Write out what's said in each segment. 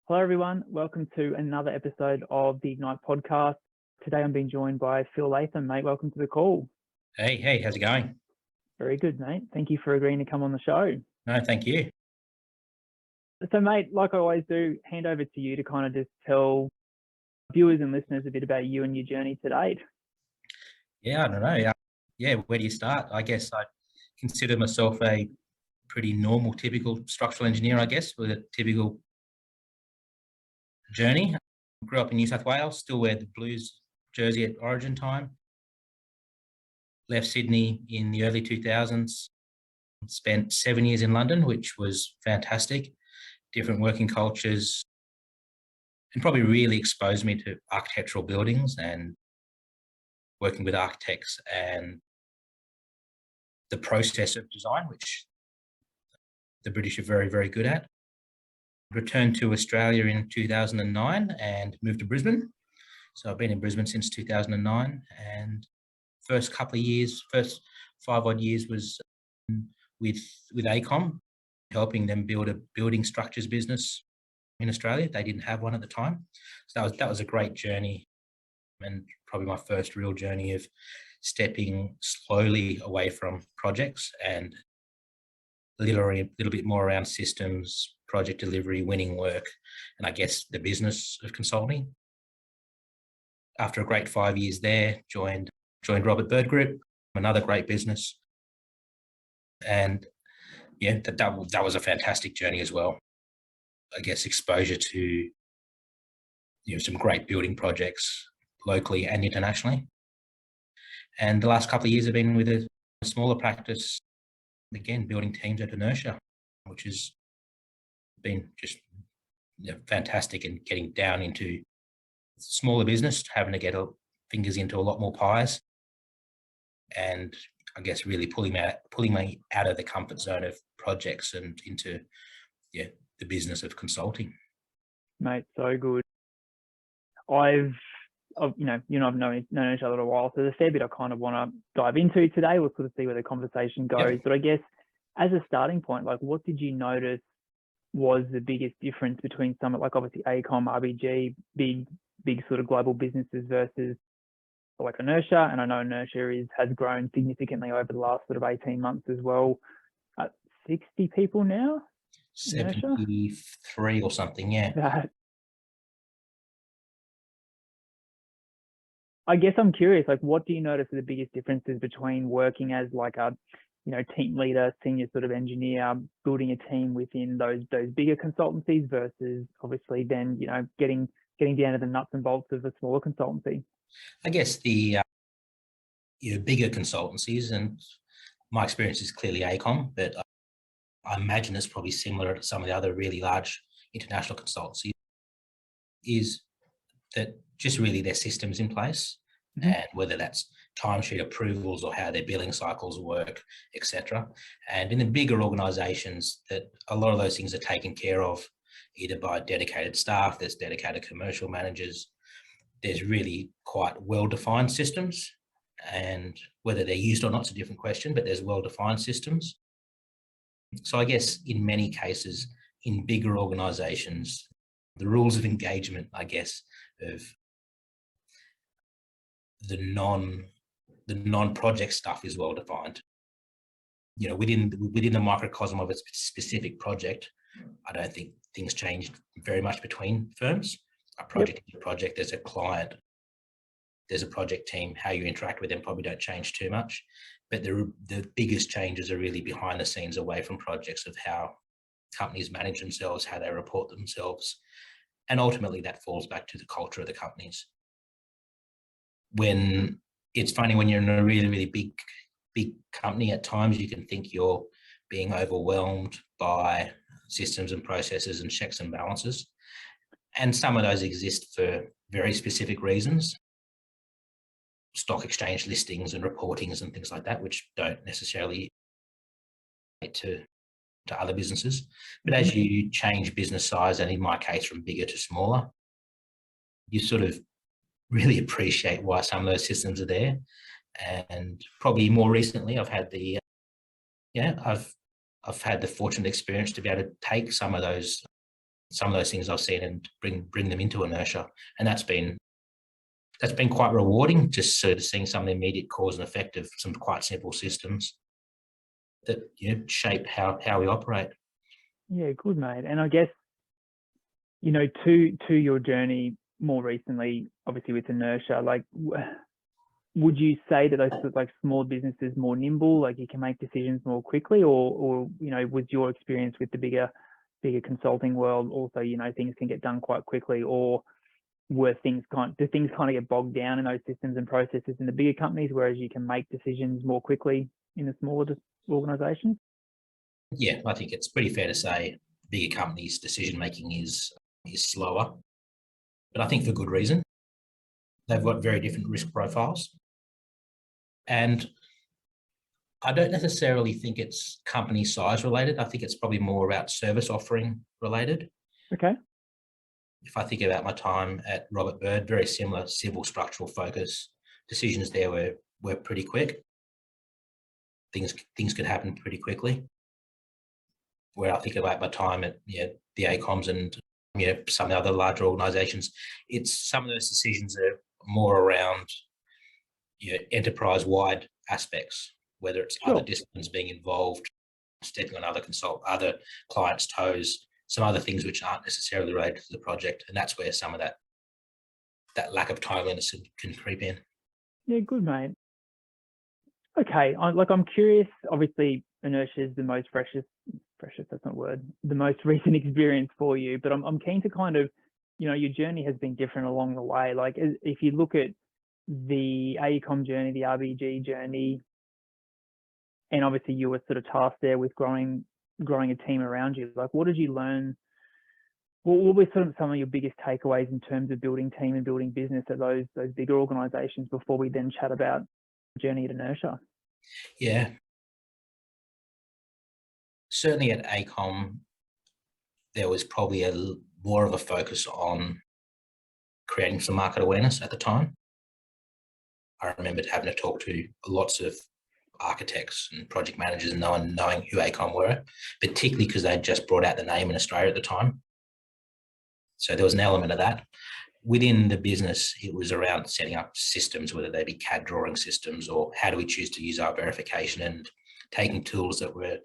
Hello, everyone. Welcome to another episode of the Ignite podcast. Today, I'm being joined by Phil Latham, mate. Welcome to the call. Hey, how's it going? Very good, mate. Thank you for agreeing to come on the show. No, thank you. So, mate, like I always do, hand over to you to kind of just tell viewers and listeners a bit about you and your journey to date. Yeah, I don't know. Where do you start? I guess I consider myself a pretty normal, typical structural engineer, I guess, with a typical journey. Grew up in New South Wales, still wear the Blues jersey at origin time. Left Sydney in the early 2000s. Spent 7 years in London, which was fantastic. Different working cultures, and probably really exposed me to architectural buildings and working with architects and the process of design, which the British are very, very good at. Returned to Australia in 2009 and moved to Brisbane. So I've been in Brisbane since 2009, and first 5 odd years was with AECOM, helping them build a building structures business in Australia. They didn't have one at the time. So that was a great journey, and probably my first real journey of stepping slowly away from projects and literally a little bit more around systems, project delivery, winning work, and I guess the business of consulting. After a great 5 years there, joined Robert Bird Group, another great business. And yeah, that was a fantastic journey as well. I guess exposure to some great building projects locally and internationally. And the last couple of years have been with a smaller practice, again, building teams at Inertia, which has been just fantastic, and getting down into smaller business, having to get fingers into a lot more pies, and I guess really pulling me out of the comfort zone of projects and into the business of consulting. Mate, so good. You and I've known each other a while, so there's a fair bit I kind of want to dive into today. We'll sort of see where the conversation goes. Yep. But I guess as a starting point, like, what did you notice was the biggest difference between some, like obviously AECOM, RBG, big sort of global businesses versus like Inertia? And I know Inertia has grown significantly over the last sort of 18 months as well. 60 people now? 73 or something, yeah. I guess I'm curious, like, what do you notice are the biggest differences between working as like a, team leader, senior sort of engineer, building a team within those bigger consultancies versus obviously then, getting down to the nuts and bolts of a smaller consultancy? I guess the bigger consultancies, and my experience is clearly AECOM, but I imagine it's probably similar to some of the other really large international consultancies, is that just really their systems in place, and whether that's timesheet approvals or how their billing cycles work, etc. And in the bigger organizations, that a lot of those things are taken care of either by dedicated staff, there's dedicated commercial managers, there's really quite well-defined systems, and whether they're used or not is a different question, but there's well-defined systems. So I guess in many cases, in bigger organizations, the rules of engagement, I guess, of the non-project stuff is well defined. Within the microcosm of a specific project, I don't think things change very much between firms. A project is a project, there's a client, there's a project team, how you interact with them probably don't change too much. But the biggest changes are really behind the scenes, away from projects, of how companies manage themselves, how they report themselves. And ultimately that falls back to the culture of the companies. When it's funny, when you're in a really, really big company, at times you can think you're being overwhelmed by systems and processes and checks and balances. And some of those exist for very specific reasons. Stock exchange listings and reportings and things like that, which don't necessarily relate to other businesses. But as you change business size, and in my case from bigger to smaller, you sort of really appreciate why some of those systems are there. And probably more recently, I've had the fortunate experience to be able to take some of those some of those things I've seen and bring them into Inertia. And that's been quite rewarding, just sort of seeing some of the immediate cause and effect of some quite simple systems that, you know, shape how we operate. Yeah, good, mate. And I guess, you know, to your journey more recently, obviously with Inertia, like, would you say that those sort of like small businesses more nimble, like you can make decisions more quickly, or you know, was your experience with the bigger consulting world also, you know, things can get done quite quickly, or do things kind of get bogged down in those systems and processes in the bigger companies, whereas you can make decisions more quickly in the smaller organizations? Yeah, I think it's pretty fair to say bigger companies' decision making is slower, but I think for good reason. They've got very different risk profiles, and I don't necessarily think it's company size related. I think it's probably more about service offering related. Okay. If I think about my time at Robert Bird, very similar civil structural focus. Decisions there were pretty quick. Things could happen pretty quickly. Where I think about my time at, you know, the ACOMs and, you know, some of the other larger organisations, it's some of those decisions are more around, you know, enterprise-wide aspects, whether it's Sure. other disciplines being involved, stepping on other clients' toes, some other things which aren't necessarily related to the project, and that's where some of that lack of timeliness can creep in. Yeah, good, mate. Okay, I'm curious. Obviously, Inertia is the most freshest. That's not a word. The most recent experience for you, but I'm keen to kind of, you know, your journey has been different along the way. Like, if you look at the AECOM journey, the RBG journey, and obviously you were sort of tasked there with growing a team around you. Like, what did you learn? What were sort of some of your biggest takeaways in terms of building team and building business at those bigger organisations before we then chat about the journey at Inertia? Yeah. Certainly at ACOM, there was probably more of a focus on creating some market awareness at the time. I remember having to talk to lots of architects and project managers and no one knowing who ACOM were, particularly because they'd just brought out the name in Australia at the time. So there was an element of that. Within the business, it was around setting up systems, whether they be CAD drawing systems or how do we choose to use our verification, and taking tools that were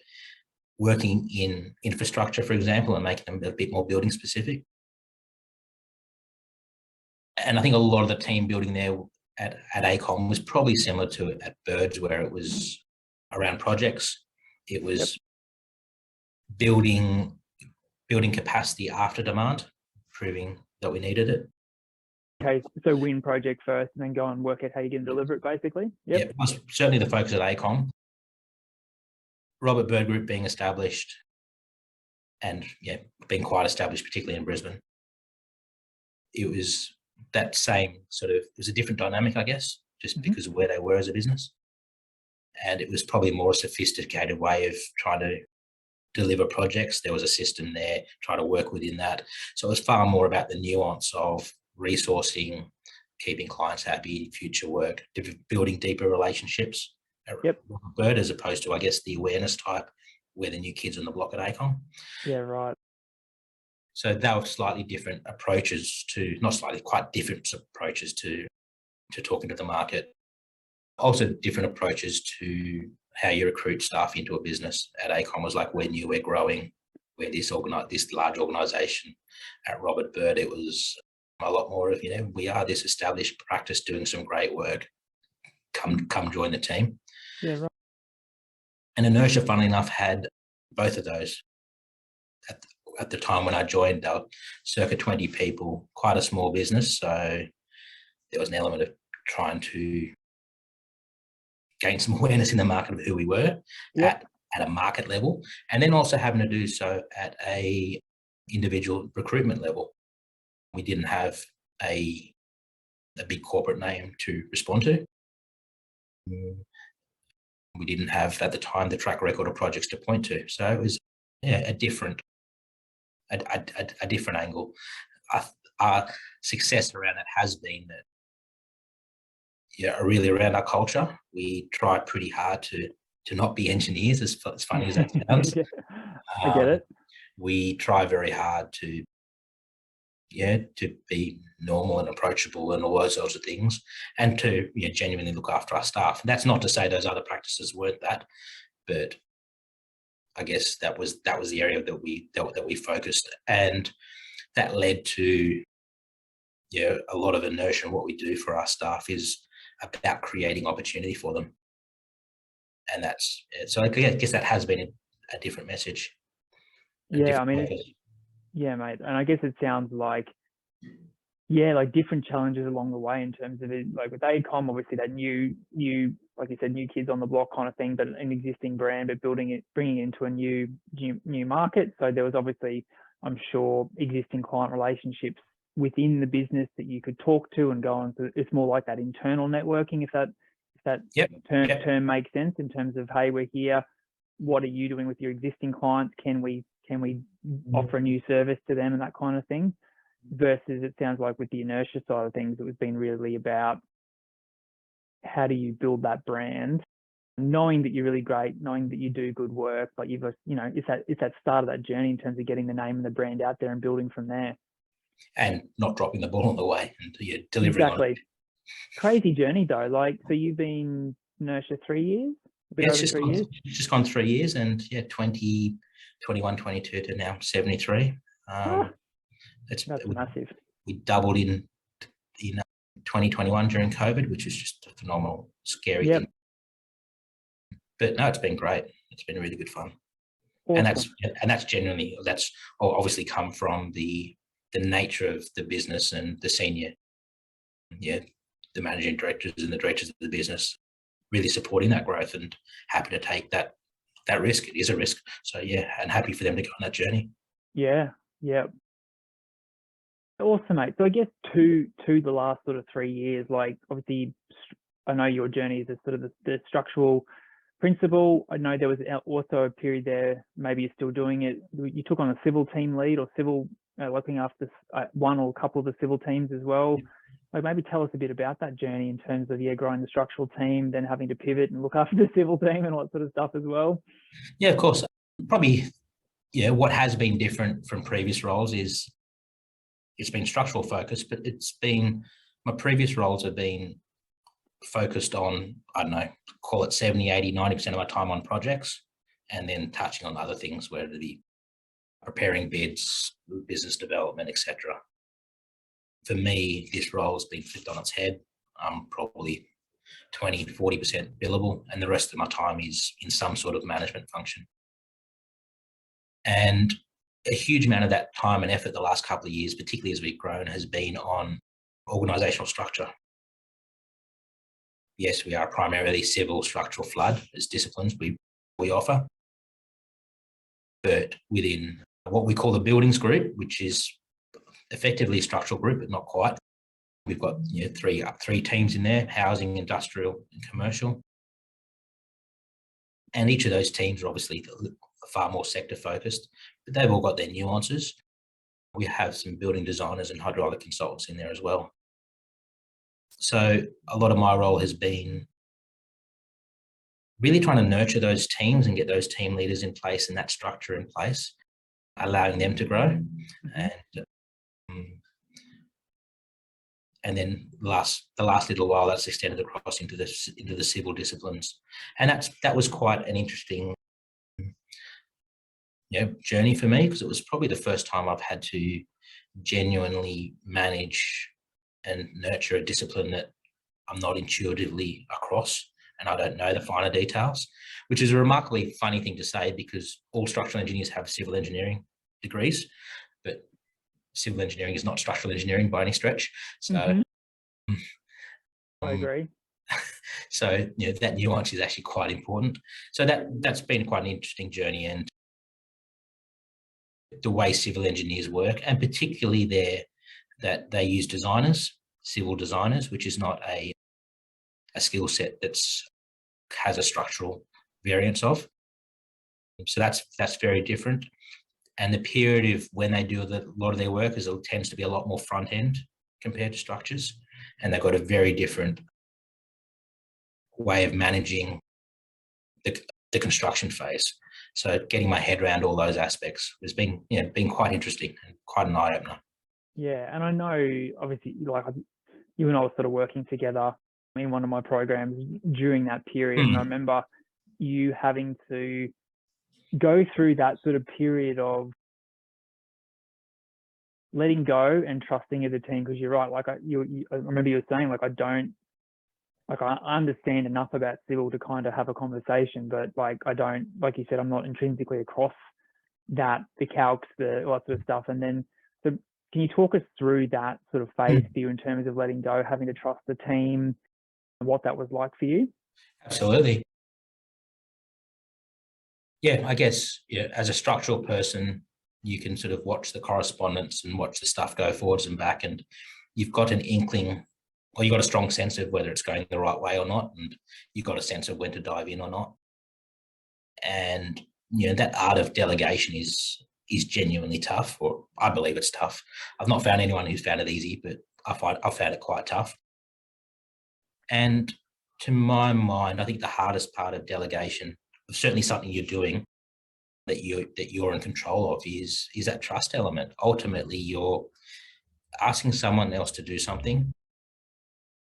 working in infrastructure, for example, and making them a bit more building specific. And I think a lot of the team building there at ACOM was probably similar to at Birds, where it was around projects. It was building capacity after demand, proving that we needed it. Okay, so win project first and then go and work out how you're going to deliver it, basically. Yep. Yeah, it was certainly the focus at ACOM. Robert Bird Group being established and, yeah, being quite established, particularly in Brisbane. It was that same sort of, it was a different dynamic, I guess, just because of where they were as a business. And it was probably more a sophisticated way of trying to deliver projects. There was a system there, try to work within that. So it was far more about the nuance of resourcing, keeping clients happy, future work, building deeper relationships at Robert Bird, as opposed to, I guess, the awareness type, where the new kids on the block at ACOM. Yeah, right. So they were slightly different approaches to, not slightly, quite different approaches to talking to the market. Also different approaches to how you recruit staff into a business. At ACOM was like, we're new, we're growing, we're this large organisation. At Robert Bird, it was a lot more of, you know, we are this established practice doing some great work. Come join the team. Yeah, right. And Inertia, funnily enough, had both of those. At the time when I joined, they were circa 20 people, quite a small business. So there was an element of trying to gain some awareness in the market of who we were at a market level, and then also having to do so at a individual recruitment level. We didn't have a big corporate name to respond to. We didn't have at the time the track record of projects to point to. So it was a different angle. Our success around it has been that, really around our culture. We try pretty hard to not be engineers, as funny as that sounds. I get it. We try very hard to to be normal and approachable and all those sorts of things, and to genuinely look after our staff. And that's not to say those other practices weren't that, but I guess that was the area that we focused, and that led to a lot of inertia. What we do for our staff is about creating opportunity for them, and that's so. I guess that has been a different message. Yeah, I mean, yeah, mate. And I guess it sounds like, like different challenges along the way in terms of it. Like with ACOM, obviously that new, like you said, new kids on the block kind of thing, but an existing brand, but bringing it into a new market. So there was obviously, I'm sure, existing client relationships within the business that you could talk to and go on to. It's more like that internal networking, if that term makes sense, in terms of, hey, we're here. What are you doing with your existing clients? Can we offer a new service to them and that kind of thing? Versus it sounds like with the inertia side of things, it was been really about how do you build that brand, knowing that you're really great, knowing that you do good work, but you've got, it's that start of that journey in terms of getting the name and the brand out there and building from there. And not dropping the ball on the way and delivering. Exactly. On it. Crazy journey though. Like, so you've been inertia 3 years? It's just gone 3 years, and 20, 21, 22 to now 73. That's massive. We doubled in 2021 during COVID, which was just a phenomenal, scary thing. But no, it's been great. It's been really good fun. Awesome. And that's obviously come from the nature of the business and the senior, the managing directors and the directors of the business really supporting that growth and happy to take that risk. It is a risk. So and happy for them to go on that journey. Yeah. Awesome, mate. So I guess to the last sort of 3 years, like obviously I know your journey is a sort of the structural principal. I know there was also a period there, maybe you're still doing it. You took on a civil team lead or civil looking after one or a couple of the civil teams as well. Like maybe tell us a bit about that journey in terms of growing the structural team, then having to pivot and look after the civil team and all that sort of stuff as well. Yeah, of course. Probably, what has been different from previous roles is it's been structural focused, but my previous roles have been focused on, I don't know, call it 70, 80, 90% of my time on projects, and then touching on other things, whether it be preparing bids, business development, etc. For me, this role has been flipped on its head. I'm probably 20, 40% billable, and the rest of my time is in some sort of management function. And a huge amount of that time and effort the last couple of years, particularly as we've grown, has been on organisational structure. Yes, we are primarily civil, structural, flood as disciplines we offer. But within what we call the buildings group, which is effectively a structural group, but not quite, we've got three teams in there: housing, industrial, and commercial. And each of those teams are obviously far more sector focused, but they've all got their nuances. We have some building designers and hydraulic consultants in there as well. So a lot of my role has been really trying to nurture those teams and get those team leaders in place and that structure in place, allowing them to grow. And then the last little while, that's extended across into the civil disciplines, and that was quite an interesting journey for me, because it was probably the first time I've had to genuinely manage and nurture a discipline that I'm not intuitively across, and I don't know the finer details, which is a remarkably funny thing to say, because all structural engineers have civil engineering degrees, but civil engineering is not structural engineering by any stretch. So I agree. So that nuance is actually quite important. So that's been quite an interesting journey, and the way civil engineers work, and particularly that they use civil designers, which is not a skill set has a structural variance of. So that's very different. And the period of when they do a lot of their work tends to be a lot more front end compared to structures, and they've got a very different way of managing the construction phase. So getting my head around all those aspects has been quite interesting and quite an eye opener. Yeah, and I know obviously like you and I were sort of working together in one of my programs during that period, and I remember you having to go through that sort of period of letting go and trusting as a team, because you're right. Like I remember you were saying, like, I understand enough about civil to kind of have a conversation, but like I don't, like you said, I'm not intrinsically across that, the calcs, all that sort of stuff. And then, so can you talk us through that sort of phase for you in terms of letting go, having to trust the team, and what that was like for you? Absolutely. Yeah, I guess as a structural person, you can sort of watch the correspondence and watch the stuff go forwards and back, and you've got an inkling, or you've got a strong sense of whether it's going the right way or not, and you've got a sense of when to dive in or not. And that art of delegation is genuinely tough, or I believe it's tough. I've not found anyone who's found it easy, but I've found it quite tough. And to my mind, I think the hardest part of delegation, certainly something you're doing that you're in control of, is that trust element. Ultimately, you're asking someone else to do something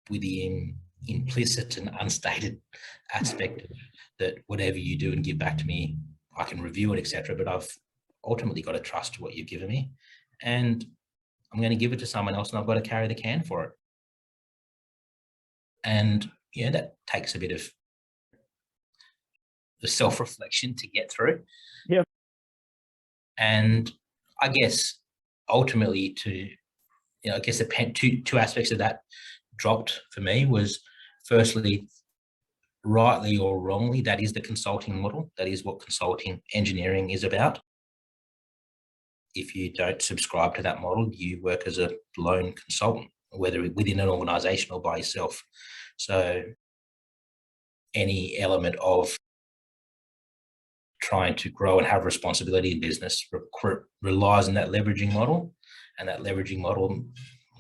with the implicit and unstated aspect that whatever you do and give back to me, I can review it, etc. But I've ultimately got to trust what you've given me, and I'm going to give it to someone else, and I've got to carry the can for it. And that takes a bit of the self-reflection to get through. Yeah. And I guess ultimately I guess the two aspects of that dropped for me was, firstly, rightly or wrongly, that is the consulting model. That is what consulting engineering is about. If you don't subscribe to that model, you work as a lone consultant, whether within an organization or by yourself. So any element of trying to grow and have responsibility in business relies on that leveraging model, and that leveraging model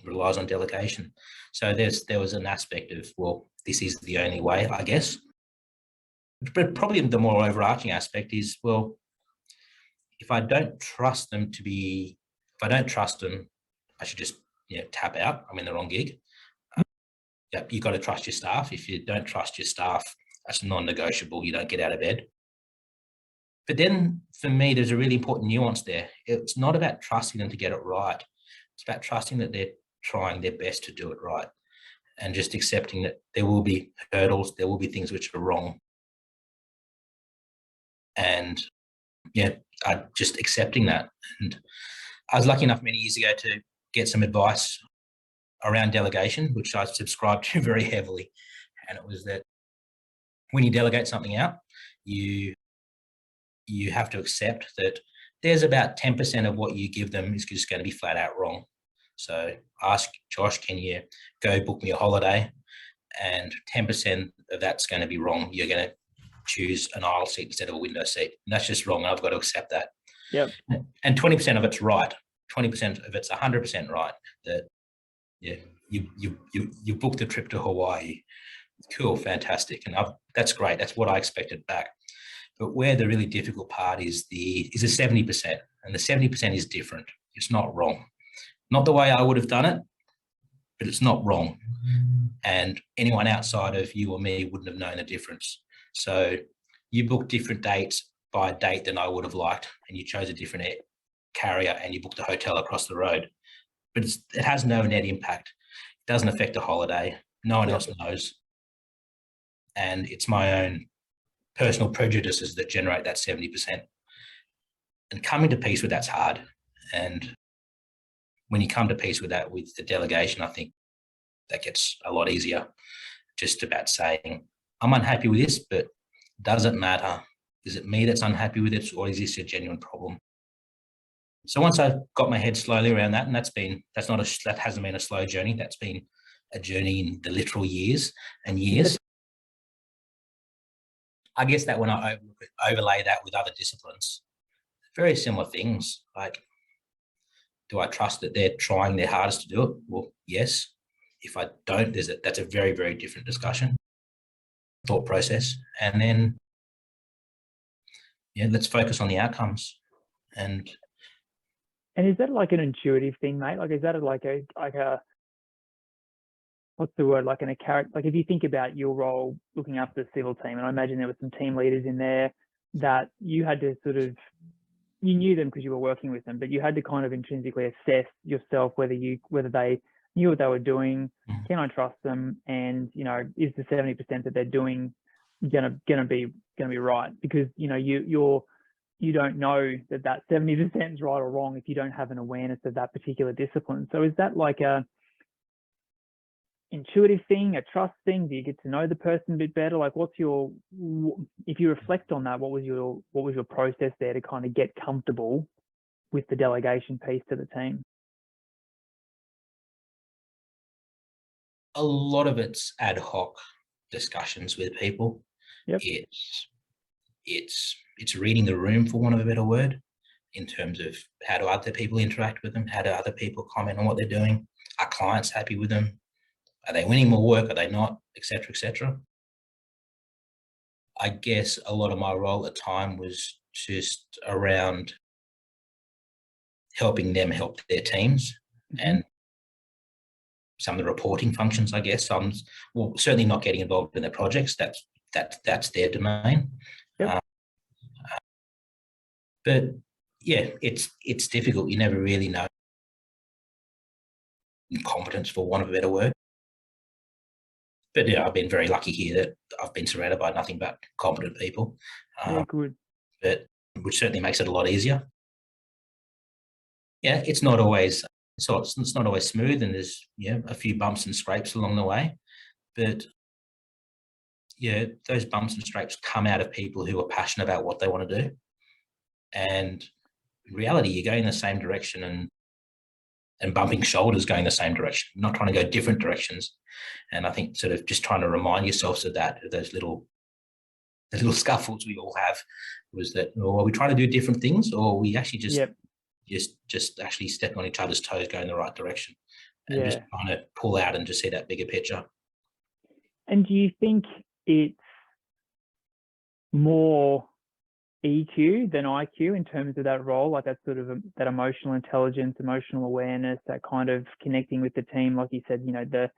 relies on delegation. So there was an aspect of, well, this is the only way, I guess. But probably the more overarching aspect is, well, if I don't trust them, I should just tap out. I'm in the wrong gig. You've got to trust your staff. If you don't trust your staff, that's non-negotiable. You don't get out of bed. But then for me, there's a really important nuance there. It's not about trusting them to get it right. It's about trusting that they're trying their best to do it right, and just accepting that there will be hurdles, there will be things which are wrong. And just accepting that. And I was lucky enough many years ago to get some advice around delegation, which I subscribed to very heavily. And it was that when you delegate something out, you have to accept that there's about 10% of what you give them is just going to be flat out wrong. So ask Josh, can you go book me a holiday? And 10% of that's going to be wrong. You're going to choose an aisle seat instead of a window seat. And that's just wrong. I've got to accept that. Yep. And 20% of it's right. 20% of it's 100% right. That you booked the trip to Hawaii. Cool, fantastic. And that's great. That's what I expected back. But where the really difficult part is the 70%. And the 70% is different. It's not wrong. Not the way I would have done it, but it's not wrong. And anyone outside of you or me wouldn't have known the difference. So you booked different dates by a date than I would have liked, and you chose a different carrier, and you booked a hotel across the road. But it has no net impact. It doesn't affect a holiday. No one else knows. And it's my own personal prejudices that generate that 70%. And coming to peace with that's hard. And when you come to peace with that, with the delegation, I think that gets a lot easier. Just about saying, I'm unhappy with this, but does it matter? Is it me that's unhappy with it, or is this a genuine problem? So once I got my head slowly around that, and that hasn't been a slow journey. That's been a journey in the literal years and years. I guess that when I overlay that with other disciplines, very similar things. Like, do I trust that they're trying their hardest to do it? Well, yes. If I don't, that's a very, very different discussion, thought process. And then, let's focus on the outcomes. And And is that like an intuitive thing, mate? Like, is that like a what's the word? Like a character, like if you think about your role looking after the civil team, and I imagine there were some team leaders in there that you had to sort of, you knew them because you were working with them, but you had to kind of intrinsically assess yourself whether they knew what they were doing. Can I trust them? And, you know, is the 70% that they're doing gonna be right? Because, you know, you don't know that 70% is right or wrong if you don't have an awareness of that particular discipline. So is that like a intuitive thing, a trust thing? Do you get to know the person a bit better? Like, what's your, if you reflect on that, what was your process there to kind of get comfortable with the delegation piece to the team? A lot of it's ad hoc discussions with people. Yep. It's reading the room, for want of a better word, in terms of how do other people interact with them, how do other people comment on what they're doing, are clients happy with them, are they winning more work, are they not, etc., etc. I guess a lot of my role at the time was just around helping them help their teams, and some of the reporting functions, I guess. Well, certainly not getting involved in their projects. That's their domain. Yep. But yeah, it's difficult. You never really know competence, for want of a better word. But yeah, I've been very lucky here that I've been surrounded by nothing but competent people. Yeah, good. But which certainly makes it a lot easier. Yeah, it's not always smooth, and there's a few bumps and scrapes along the way. But yeah, those bumps and scrapes come out of people who are passionate about what they want to do. And in reality, you're going in the same direction and bumping shoulders going the same direction, not trying to go different directions. And I think sort of just trying to remind yourselves of those little scuffles we all have, was that, are we trying to do different things, or are we actually just actually stepping on each other's toes, going the right direction, and just trying to pull out and just see that bigger picture. And do you think it's more EQ than IQ in terms of that role, like that sort of that emotional intelligence, emotional awareness, that kind of connecting with the team, like you said, you know, the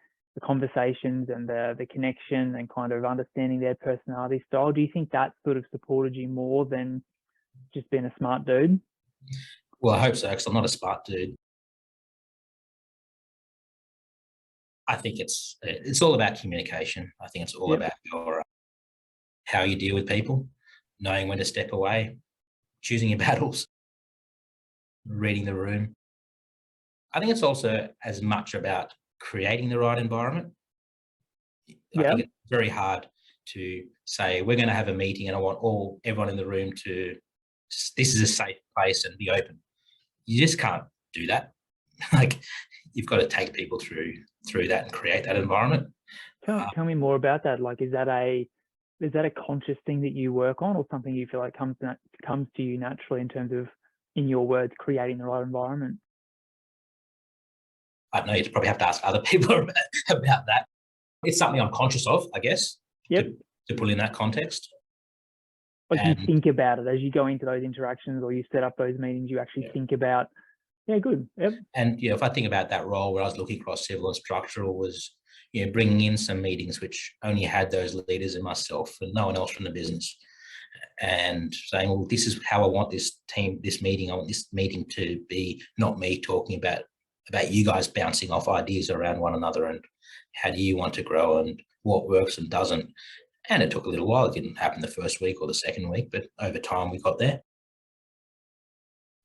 conversations and the connection and kind of understanding their personality style? Do you think that sort of supported you more than just being a smart dude? Well, I hope so, because I'm not a smart dude. I think it's all about communication. I think it's all about how you deal with people, knowing when to step away, choosing your battles, reading the room. I think it's also as much about creating the right environment. I think it's very hard to say, we're going to have a meeting and I want everyone in the room to, this is a safe place and be open. You just can't do that. Like, you've got to take people through that and create that environment. Tell me more about that. Like, is that a conscious thing that you work on, or something you feel like comes to you naturally in terms of, in your words, creating the right environment? I don't know, you'd probably have to ask other people about that. It's something I'm conscious of, I guess, to put in that context. Like, you think about it as you go into those interactions, or you set up those meetings, you actually think about, good. Yep. And if I think about that role where I was looking across civil and structural, was bringing in some meetings which only had those leaders and myself and no one else from the business, and saying, well, this is how I want this meeting. I want this meeting to be not me talking about you guys bouncing off ideas around one another, and how do you want to grow and what works and doesn't. And it took a little while. It didn't happen the first week or the second week, but over time we got there.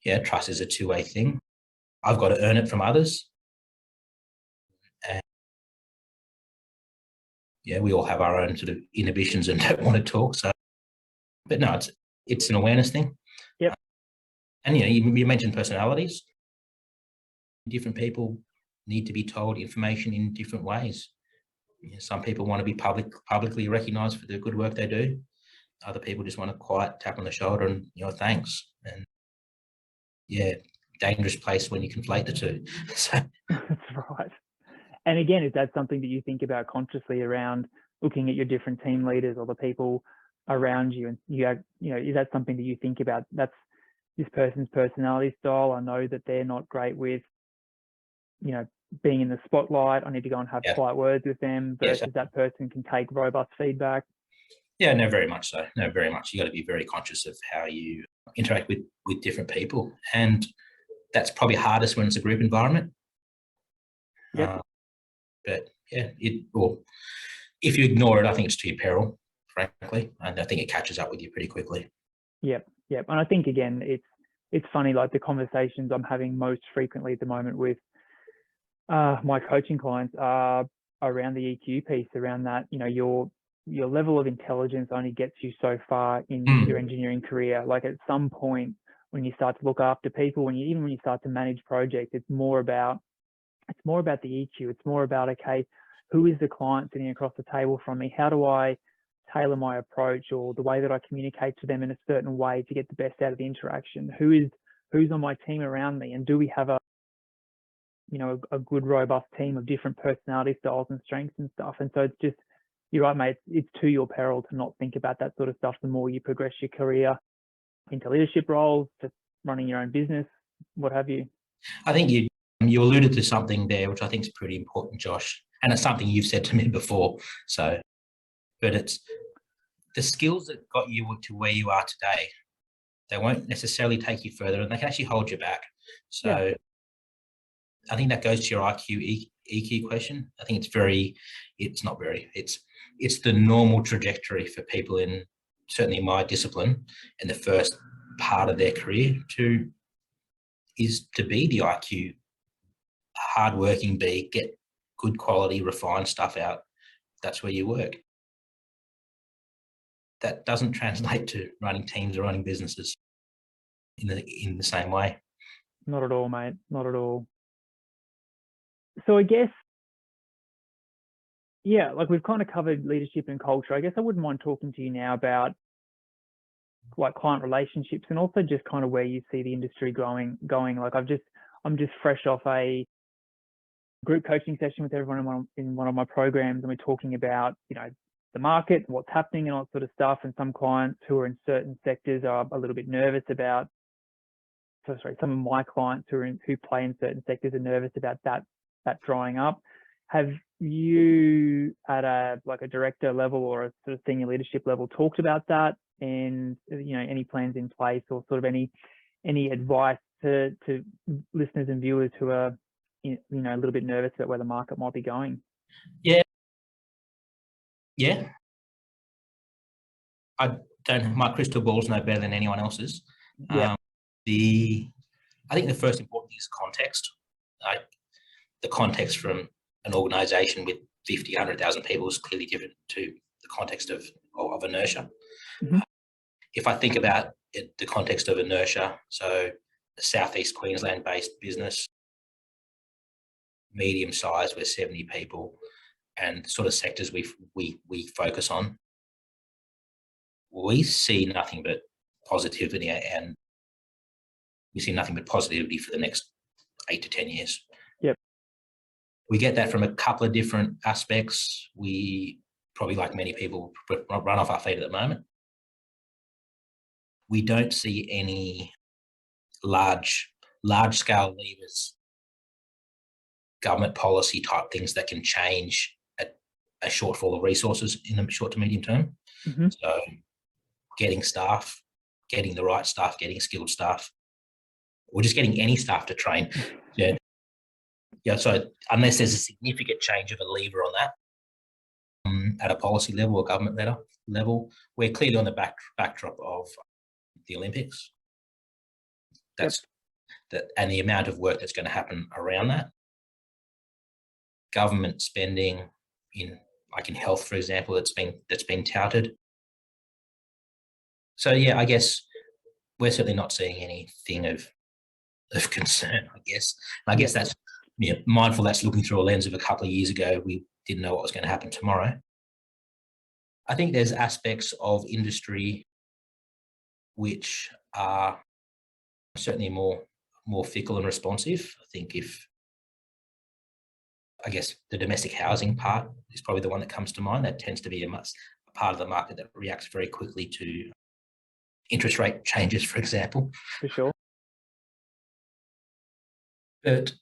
Yeah, trust is a two-way thing. I've got to earn it from others. And we all have our own sort of inhibitions and don't want to talk. So, but no, it's an awareness thing. Yep. And you mentioned personalities. Different people need to be told information in different ways. Some people want to be publicly recognised for the good work they do. Other people just want a quiet tap on the shoulder and thanks. And dangerous place when you conflate the two. So. That's right. And again, is that something that you think about consciously around looking at your different team leaders or the people around you? And is that something that you think about? That's this person's personality style. I know that they're not great with, being in the spotlight. I need to go and have quiet words with them versus that person can take robust feedback. Yeah, no, very much so. No, very much. You got to be very conscious of how you interact with different people. And that's probably hardest when it's a group environment. Yep. But yeah, if you ignore it, I think it's to your peril, frankly. And I think it catches up with you pretty quickly. Yep. And I think, again, it's funny, like the conversations I'm having most frequently at the moment with my coaching clients are around the EQ piece, around that, your level of intelligence only gets you so far in your engineering career. Like at some point when you start to look after people, when you start to manage projects, it's more about the EQ. It's more about, okay, who is the client sitting across the table from me? How do I tailor my approach or the way that I communicate to them in a certain way to get the best out of the interaction? Who's on my team around me? And do we have a good, robust team of different personality styles and strengths and stuff? And so it's just, you're right, mate, it's to your peril to not think about that sort of stuff the more you progress your career into leadership roles, just running your own business, what have you. I think you alluded to something there, which I think is pretty important, Josh, and it's something you've said to me before. So, but it's the skills that got you to where you are today. They won't necessarily take you further, and they can actually hold you back. So, I think that goes to your IQ EQ question. I think it's the normal trajectory for people in certainly my discipline in the first part of their career is to be the IQ, hardworking B, get good quality, refined stuff out. That's where you work. That doesn't translate to running teams or running businesses in the same way. Not at all, mate. Not at all. So I guess, like we've kind of covered leadership and culture. I guess I wouldn't mind talking to you now about like client relationships and also just kind of where you see the industry going. Like I'm just fresh off a group coaching session with everyone in one of my programs, and we're talking about, the market, what's happening and all that sort of stuff. And some clients who are in certain sectors are a little bit nervous about, some of my clients who play in certain sectors are nervous about that drying up. Have you at a director level or a sort of senior leadership level talked about that, and any plans in place or sort of any advice to listeners and viewers who are a little bit nervous about where the market might be going? My crystal ball's no better than anyone else's. Yeah. I think the first important thing is context. The context from an organisation with 50, 100,000 people is clearly different to the context of inertia. Mm-hmm. If I think about it, the context of inertia, so a Southeast Queensland-based business, medium size, we're 70 people, and the sort of sectors we focus on, we see nothing but positivity, and we see nothing but positivity for the next 8 to 10 years. Yep. We get that from a couple of different aspects. We probably, like many people, run off our feet at the moment. We don't see any large scale levers, government policy type things that can change a shortfall of resources in the short to medium term. Mm-hmm. So getting staff, getting the right staff, getting skilled staff, or just getting any staff to train. So unless there's a significant change of a lever on that at a policy level or government level, we're clearly on the backdrop of the Olympics. And the amount of work that's going to happen around that. Government spending in health, for example, that's been touted. So I guess we're certainly not seeing anything of concern, I guess. And I guess that's mindful. That's looking through a lens of a couple of years ago. We didn't know what was going to happen tomorrow. I think there's aspects of industry which are certainly more fickle and responsive. I think the domestic housing part is probably the one that comes to mind. That tends to be a part of the market that reacts very quickly to interest rate changes, for example. For sure. But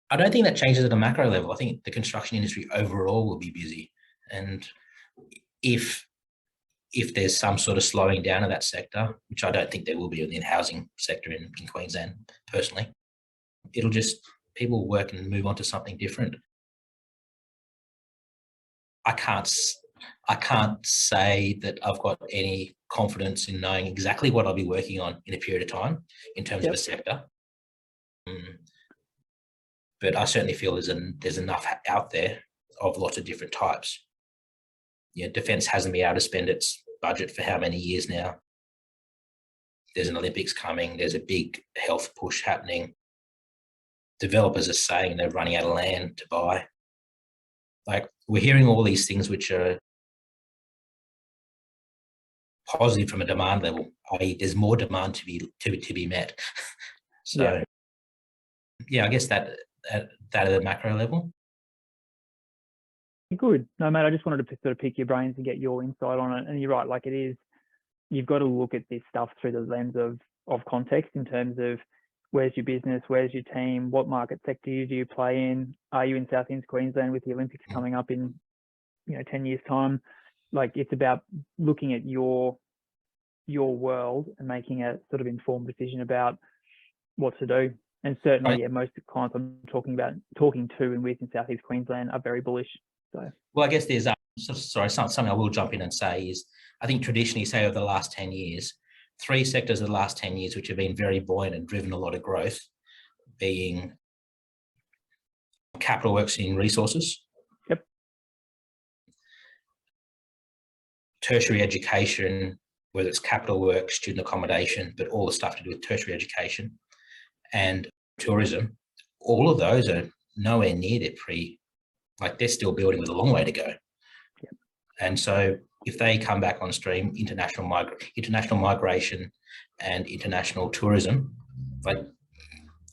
I don't think that changes at a macro level. I think the construction industry overall will be busy. And if there's some sort of slowing down of that sector, which I don't think there will be in the housing sector in Queensland, personally, it'll just, people work and move on to something different. I can't say that I've got any confidence in knowing exactly what I'll be working on in a period of time in terms of a sector. But I certainly feel there's enough out there of lots of different types. Defence hasn't been able to spend its budget for how many years now. There's an Olympics coming. There's a big health push happening. Developers are saying they're running out of land to buy. Like, we're hearing all these things which are positive from a demand level, i.e. there's more demand to be met. So yeah, I guess that at a macro level. Good. No, mate, I just wanted to sort of pick your brains and get your insight on it. And you're right, like it is, you've got to look at this stuff through the lens of context in terms of where's your business, where's your team, what market sector do you play in? Are you in Southeast Queensland with the Olympics coming up in 10 years time? Like, it's about looking at your world and making a sort of informed decision about what to do. And certainly, most clients I'm talking to and with in Southeast Queensland are very bullish. So, well, I guess there's something I will jump in and say is, I think traditionally, say over the last 10 years, 3 sectors of the last 10 years which have been very buoyant and driven a lot of growth, being capital works in resources, tertiary education, whether it's capital work, student accommodation, but all the stuff to do with tertiary education, and tourism. All of those are nowhere near their they're still building with a long way to go. And so if they come back on stream, international migration and international tourism,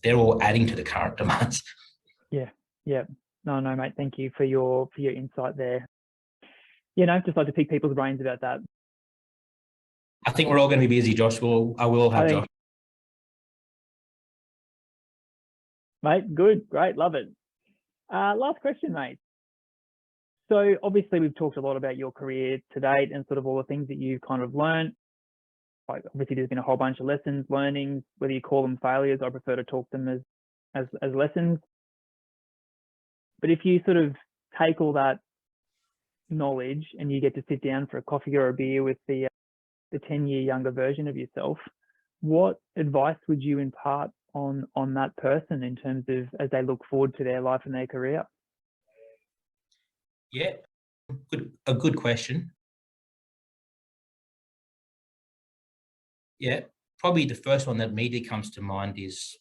they're all adding to the current demands. Yeah. No, mate, thank you for your insight there. Just like to pick people's brains about that. I think we're all going to be busy, Josh. I will have Josh. Mate, good, great, love it. Last question, mate. So obviously we've talked a lot about your career to date and sort of all the things that you've kind of learned. Like, obviously there's been a whole bunch of lessons, learnings, whether you call them failures, I prefer to talk them as lessons. But if you sort of take all that knowledge and you get to sit down for a coffee or a beer with the 10-year younger version of yourself, what advice would you impart on that person in terms of as they look forward to their life and their career? Yeah, a good question. Yeah, probably the first one that immediately comes to mind is,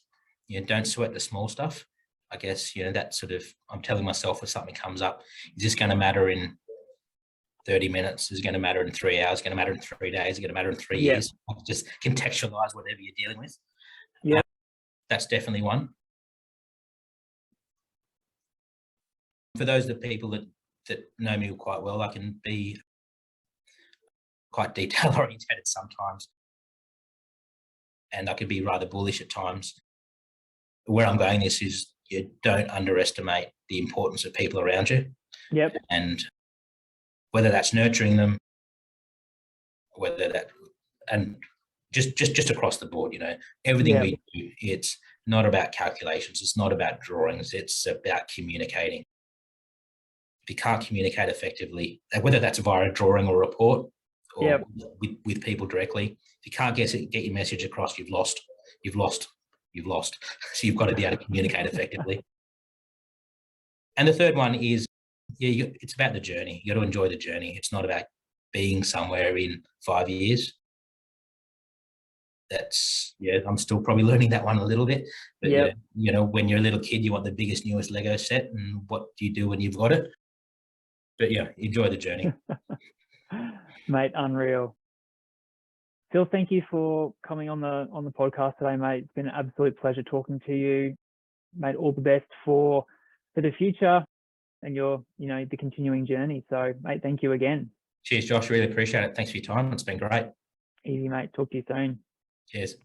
don't sweat the small stuff. I guess, that sort of, I'm telling myself if something comes up, is this going to matter in 30 minutes? Is it going to matter in 3 hours? Is it going to matter in 3 days? Is it going to matter in 3 years? Just contextualize whatever you're dealing with. Yeah. That's definitely one. For those of the people that know me quite well, I can be quite detail oriented sometimes, and I can be rather bullish at times. Where I'm going this is, you don't underestimate the importance of people around you. Yep. And whether that's nurturing them, and just across the board, everything we do, it's not about calculations, it's not about drawings, it's about communicating. If you can't communicate effectively, whether that's via a drawing or report or with people directly, if you can't get your message across, you've lost. So you've got to be able to communicate effectively. And the third one is, it's about the journey. You got to enjoy the journey. It's not about being somewhere in 5 years. I'm still probably learning that one a little bit. But when you're a little kid, you want the biggest, newest Lego set, and what do you do when you've got it? But enjoy the journey. Mate, unreal. Phil, thank you for coming on the podcast today, mate. It's been an absolute pleasure talking to you. Mate, all the best for the future and your, the continuing journey. So, mate, thank you again. Cheers, Josh. Really appreciate it. Thanks for your time. It's been great. Easy, mate. Talk to you soon. Cheers.